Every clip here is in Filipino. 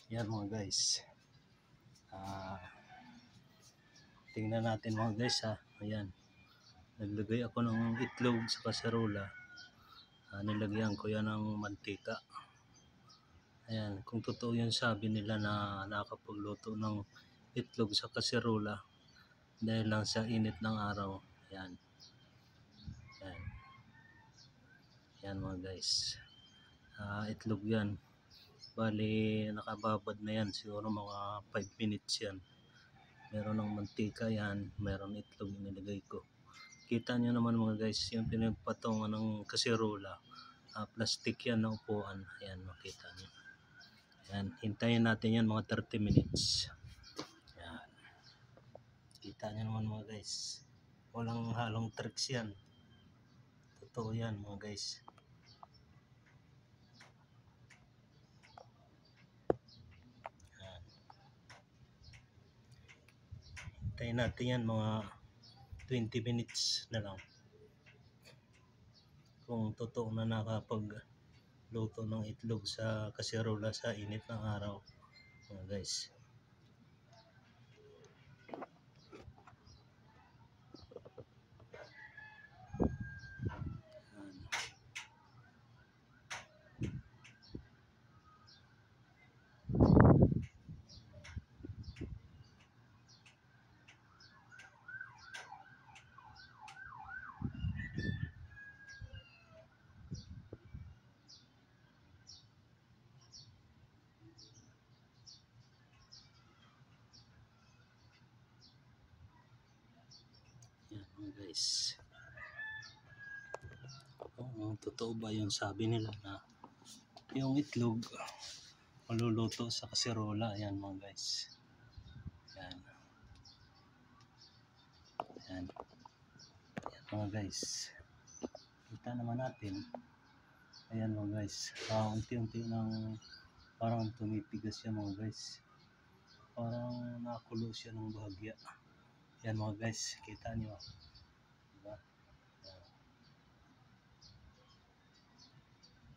Yan mga guys. Tingnan natin mga guys ha. Ayan. Naglagay ako ng itlog sa kaserola. Nilagyan ko yan ng mantika. Ayan. Kung totoo yung sabi nila na nakakapagluto ng itlog sa kaserola dahil lang sa init ng araw. Ayan. Ayan. Ayan mga guys. Itlog yan. Bali nakababad na yan. Siguro mga 5 minutes yan. Meron ng mantika yan. Meron itlog yung nilagay ko. Kita nyo naman mga guys, yung pinagpatungan ng kaserola, plastic yan na upuan. Ayan, makita nyo. Ayan, hintayin natin yan mga 30 minutes. Ayan. Kita nyo naman mga guys. Walang halong tricks yan. Totoo yan mga guys. Ayan. Hintayin natin yan mga 20 minutes na lang. Kung totoo na nakapagluto ng itlog sa kaserola sa init ng araw mga guys. Yan mga guys. Totoo ba yung sabi nila na yung itlog maluluto sa kaserola? Yan mga guys. Yan. Yan. Yan mga guys. Kita naman natin. Ayan mga guys. Unti-unti nang parang tumitigas siya mga guys. Parang nakulo siya ng bahagya. Yan mga guys. Kita nyo. Diba?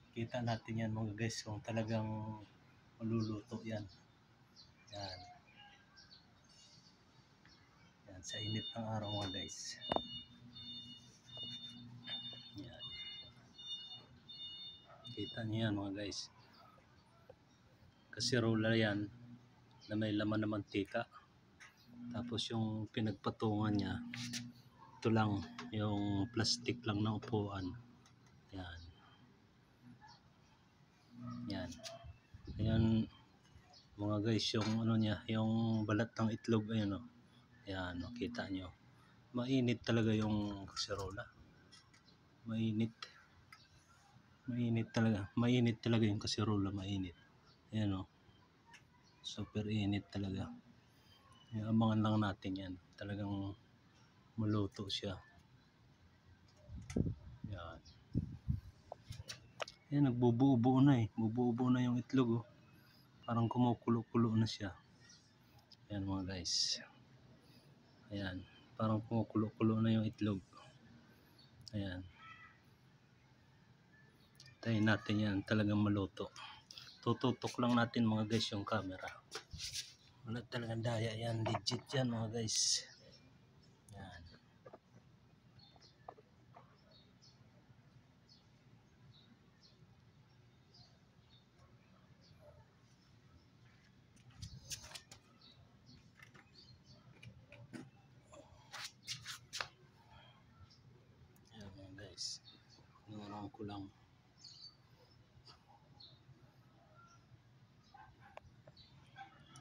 Kita natin yan mga guys kung talagang maluluto yan. Yan. Yan sa init ng araw mga guys. Yan. Kita niyo yan mga guys. Kaserola yan na may laman na mantika. Tapos yung pinagpatungan niya, ito lang, yung plastic lang na upuan. Yan. Yan. Ayan mga guys, yung ano niya, yung balat ng itlog, ayun o. Yan, makita nyo. Mainit talaga yung kaserola. Mainit. Mainit talaga. Mainit talaga yung kaserola, mainit. Ayan o. Super init talaga. Abangan lang natin yan. Talagang maluto siya. Yan. Yan, nagbubuo-buo na eh. Bubuo-buo na yung itlog oh. Parang kumukulo-kulo na siya. Yan mga guys. Ayan. Parang kumukulo-kulo na yung itlog. Ayan. Tayin natin yan. Talagang maluto. Tututok lang natin mga guys yung camera. Wala talagang daya yan. Legit yan mga guys. Yan. Yan mga guys. Nurang ko lang.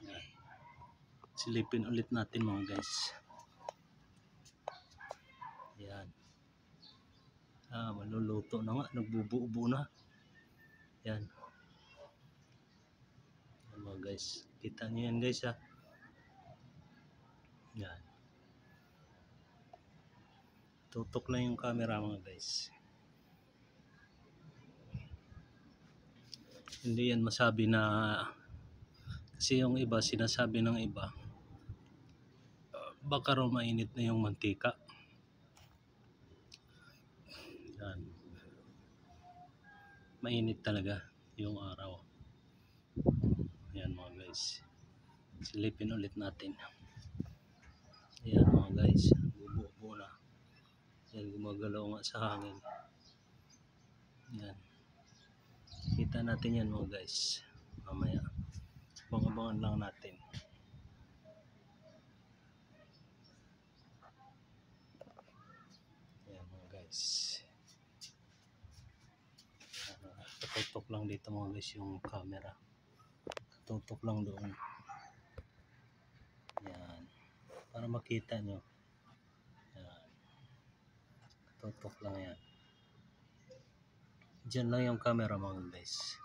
Yan. Silipin ulit natin mga guys. Yan. Maluluto na nga. Nagbubuo-buo na. Yan. Yan mga guys. Kita nyo yan guys ha. Yan. Tutok lang yung camera mga guys. Hindi yan masabi na kasi yung iba sinasabi ng iba baka raw mainit na yung mantika. Yan. Mainit talaga yung araw. Yan. Ayan mga guys. Silipin ulit natin. Ayan mga guys. Bubuo na. Ayan, gumagalaw nga sa hangin. Ayan. Kita natin yan mga guys. Mamaya. Abangan lang natin. Ayan mga guys. Tutok lang dito mga guys yung camera. Tutok lang doon. Ayan. Para makita nyo. Ayan. Tutok lang yan. Diyan lang yung camera mga guys.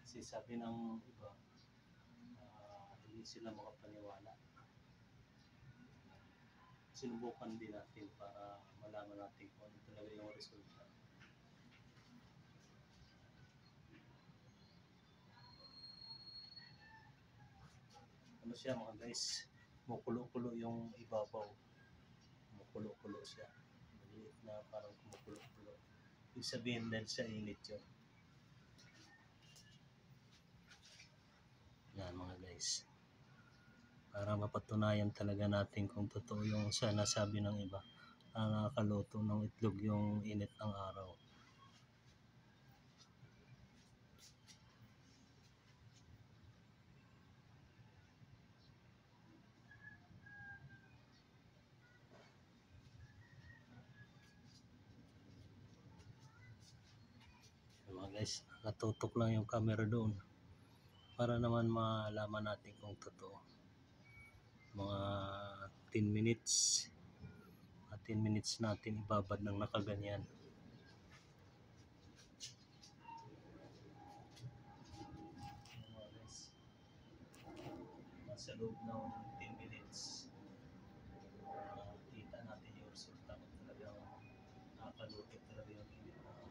Kasi sabi ng iba, hindi sila makapaniwala. Sinubukan din natin para malaman natin kung ano talaga yung resulta. Ano siya mga guys, kumukulo-kulo yung ibabaw. Kumukulo-kulo siya. Maliit na parang kumukulo-kulo. Ibig sabihin dahil sa init yun. Yan mga guys. Para mapatunayan talaga natin kung totoo yung sinasabi ng iba na nakakaluto ng itlog yung init ng araw. Mga guys, nakatutok lang yung camera doon para naman malaman natin kung totoo. Mga 10 minutes 10 minutes natin ibabad ng nakaganyan. Mga guys, nasa loob ng 10 minutes kita natin yung resulta kung talagang nakakaluto talaga yung init ng araw.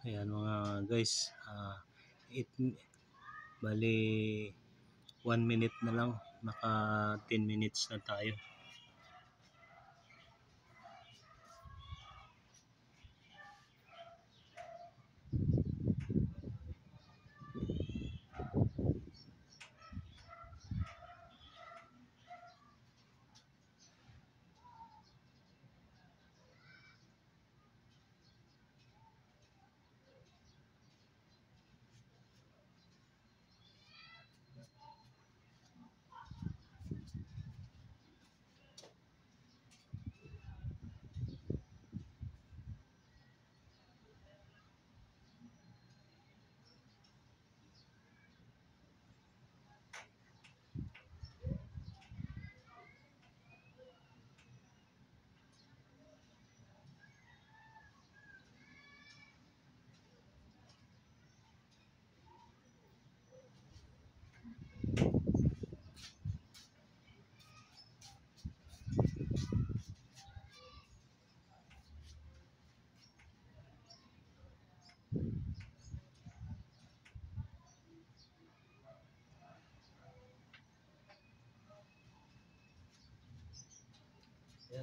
Ayan mga guys, bali 1 minute na lang, naka 10 minutes na tayo.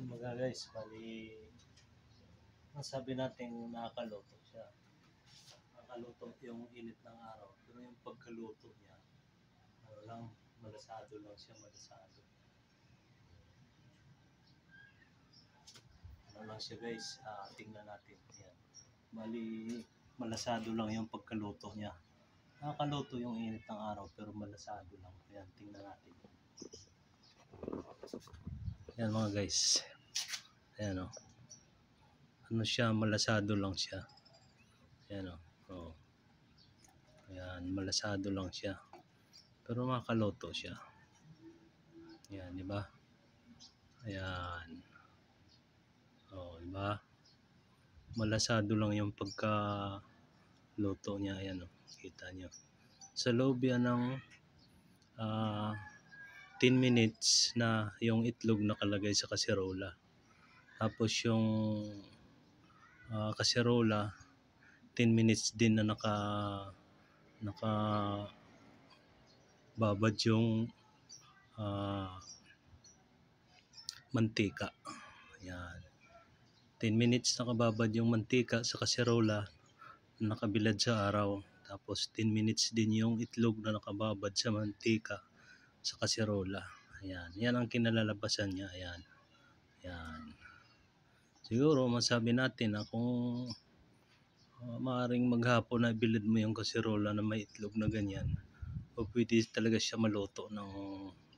Yan mga guys, bali masabi natin nakakaluto siya. Nakakaluto yung init ng araw. Pero yung pagkaluto niya, ano lang, malasado lang siya, malasado. Ano lang siya guys, tingnan natin. Yan. Bali, malasado lang yung pagkaluto niya. Nakakaluto yung init ng araw pero malasado lang. Yan, tingnan natin. Yan mga guys. Ayan o. Ano siya, malasado lang siya. Ayan o. Oh. Ayan, malasado lang siya. Pero makakaluto siya. Ayan, di ba? Ayan. Oh, di ba? Malasado lang yung pagkaluto niya. Ayan o. Kita nyo. Sa loob yan ng 10 minutes na yung itlog nakalagay sa kaserola. Tapos yung kaserola 10 minutes din na babad yung mantika. Ayan. 10 minutes nakababad yung mantika sa kaserola na nakabilad sa araw. Tapos 10 minutes din yung itlog na nakababad sa mantika sa kaserola. Ayan. Yan ang kinalalabasan niya. Ayan. Ayan. Siguro masabi natin na kung maaaring maghapon na bilad mo yung kaserola na may itlog na ganyan, o pwede talaga siya maluto ng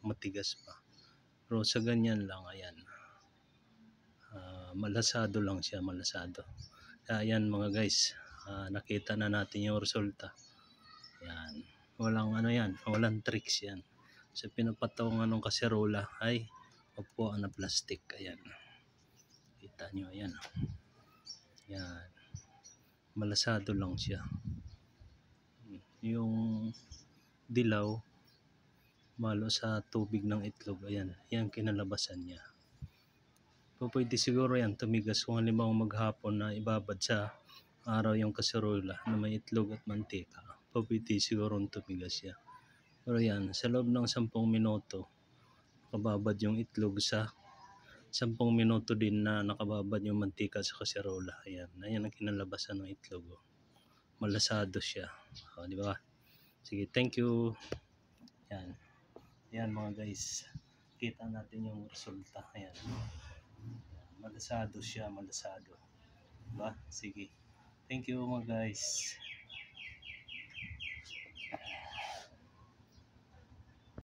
matigas pa. Pero sa ganyan lang, ayan, malasado lang siya, malasado. Ayan mga guys, nakita na natin yung resulta. Ayan, walang ano yan, walang tricks yan. Sa pinapatungan ng kaserola ay upuan na plastic. Ayan, kita nyo, ayan. Ayan, malasado lang siya. Yung dilaw malo sa tubig ng itlog, ayan, yan kinalabasan niya. Pwede siguro yan tumigas kung halimbawa maghapon na ibabad sa araw yung kaserola na may itlog at mantika, pwede siguro tumigas siya. Pero yan, sa loob ng 10 minuto nakababad yung itlog, sa 10 minuto din na nakababad yung mantika sa kaserola. Ayan, ayan ang kinalabasan ng itlog. Malasado siya. O, di ba? Sige, thank you. Yan. Yan mga guys. Kita natin yung resulta. Ayan. Malasado siya, malasado. Diba? Sige. Thank you mga guys.